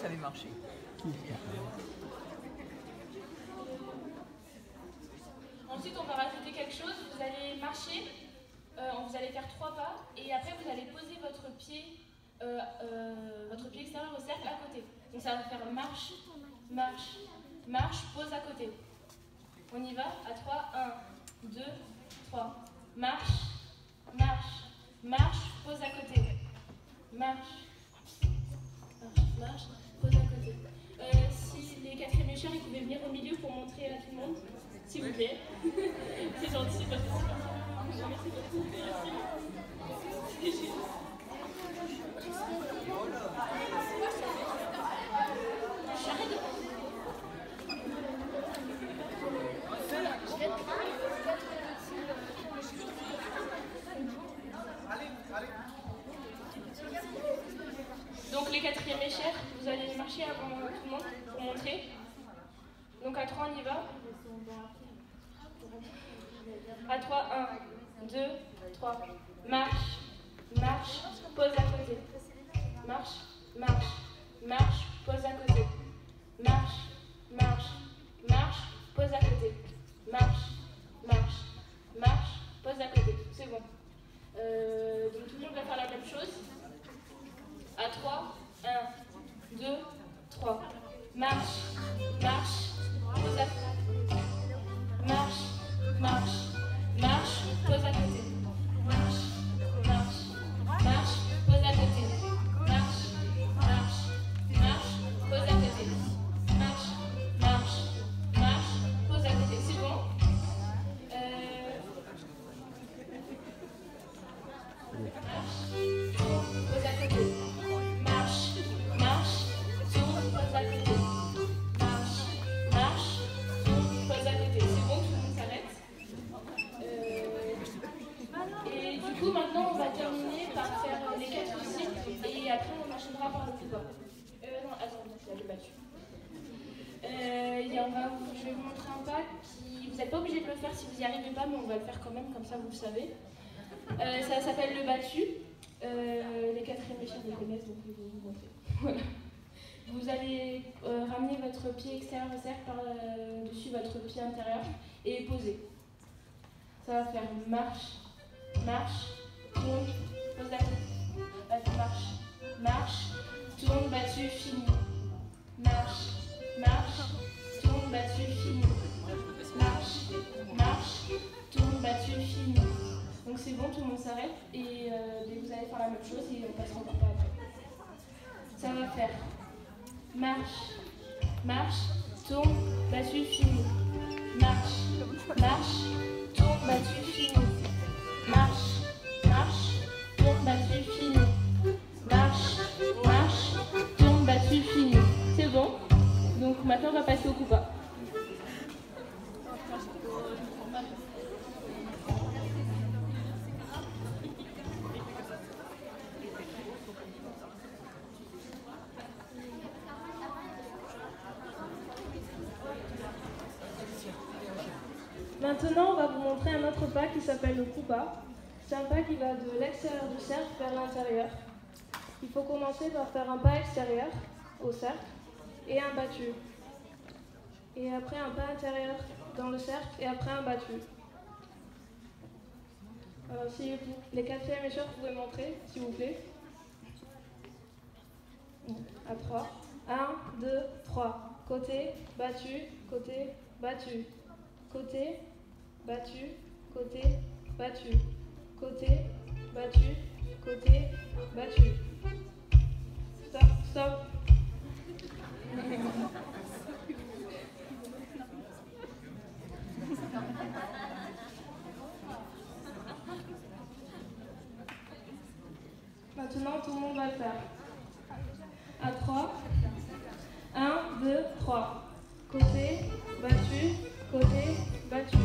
ça avait marché. Ensuite, on va rajouter quelque chose. Vous allez marcher, vous allez faire 3 pas, et après vous allez poser votre pied extérieur au cercle à côté. Donc ça va faire marche, marche, marche, pose à côté. On y va à 3, 1, 2, 3. Marche, marche, marche, pose à côté. Marche, marche, marche, pose à côté. Si les 4e échères, ils pouvaient venir au milieu pour montrer à tout le monde, s'il vous plaît. C'est gentil parce que c'est pas ça. Merci beaucoup. Merci. Donc les 4e échelles, vous allez marcher avant tout le monde pour montrer. Donc à 3 on y va. À 3, 1, 2, 3. Marche, marche, pose à côté. Marche, marche, marche, pose à côté. Marche, marche, marche, pose à côté. Marche, marche, marche, pose à côté. C'est bon. Donc tout le monde va faire la même chose. À 3, 1, 2, 3. Marche, marche, pose à côté. Marche, marche, marche, pose à côté. Marche, marche, marche, pose à côté. Marche, marche, marche, pose à côté. Marche, marche, marche, pose à côté. C'est bon? Marche, pose à côté. Marche, marche, tourne, pose à côté. Marche, marche, tourne, pose à côté. C'est bon, tout le monde s'arrête. Et du coup, maintenant, on va terminer par faire les 4 cycles et après, on enchaînera par le plus bas. Non, attends, il y a le battu. Je vais vous montrer un pas qui... Vous n'êtes pas obligé de le faire si vous n'y arrivez pas, mais on va le faire quand même, comme ça vous le savez. Ça s'appelle le battu. Les 4e échelles le connaissent, donc je vais vous montrer. Voilà. Vous allez ramener votre pied extérieur au cercle par-dessus votre pied intérieur et poser. Ça va faire marche, marche, tourne, pose à côté. Marche, marche, tourne, battu, fini. Marche, marche, tourne, battu, fini. Marche, marche, tourne, battu, fini. Donc c'est bon, tout le monde s'arrête et vous allez faire la même chose et on passera encore pas après. Ça va faire marche, marche, tourne, battu, fini. Marche, marche, tourne, battu, fini. Marche, marche, tourne, battu, fini. Marche, marche, tourne, battu, fini. C'est bon? Donc maintenant on va passer au coup bas. Maintenant, on va vous montrer un autre pas qui s'appelle le coup bas. C'est un pas qui va de l'extérieur du cercle vers l'intérieur. Il faut commencer par faire un pas extérieur au cercle et un battu. Et après un pas intérieur dans le cercle et après un battu. Alors si les 4e échelles, vous pouvez montrer, s'il vous plaît. À 3. 1, 2, 3. Côté, battu, côté, battu. Côté, battu, côté, battu. Côté, battu, côté, battu. Stop, stop. Maintenant, tout le monde va le faire. À 3. 1, 2, 3. Côté, battu, côté, battu.